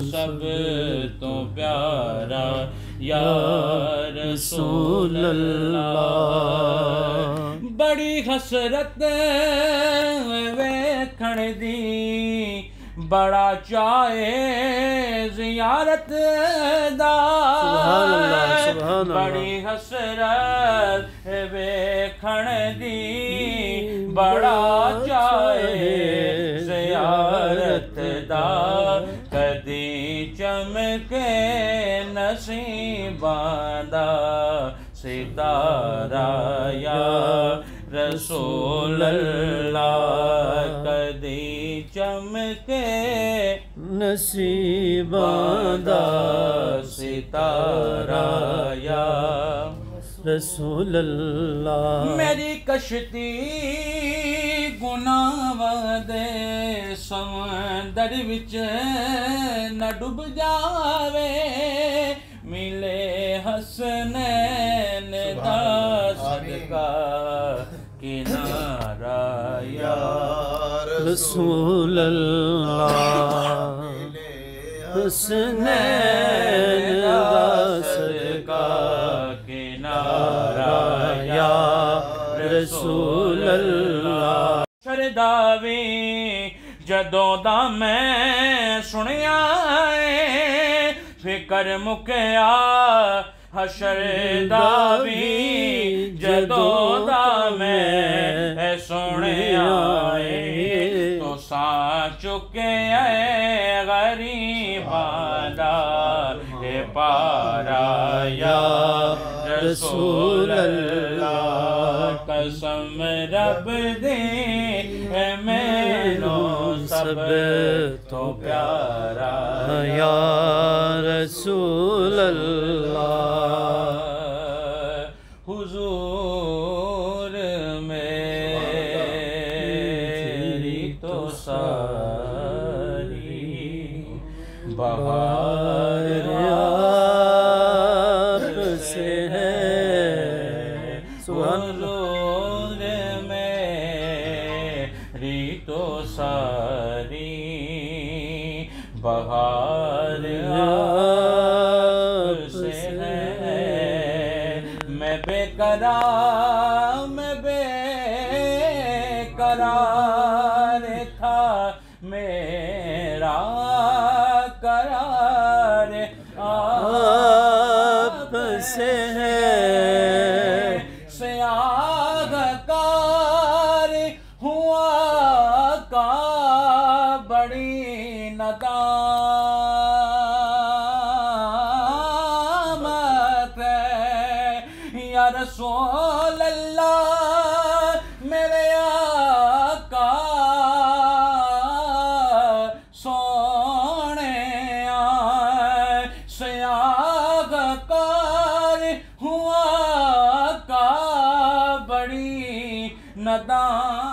سب تو پیارا یا رسول اللہ بڑی حسرت ویکھن دی بڑا چاہے زیارت دا بڑی حسرت ویکھن دی بڑا چاہے زیارت دا کدی چمکے نصیباں دا ستارہ یا رسول اللہ کدی چمکے نصیباں دا ستارہ یا رسول اللہ میری کشتی گناہ دے سمندر وچ نہ ڈوب جاوے ملے حسنین دا صدقہ کنارہ یا رسول اللہ حسنین دا صدقہ کنارہ یا رسول اللہ شرداوی جدوں دا میں سنیا فکر مکیا حشر دا بھی جدوں دا میں سنیا تو سا چکے غریباں دا پارا یا رسول اللہ قسم رب دی مینوں سب تو پیارا یا رسول اللہ حضور میری تو ساری بہار آپ سے ہے حضور میری تو ساری بہار آپ سے ہے میں بے قرار تھا میرا قرار آپ سے ہے سیاہ کار ہوا کا بڑی ندامت ہے یا رسول اللہ میرے آقا سونے سیاہ کار ہوا کا بڑی ندامت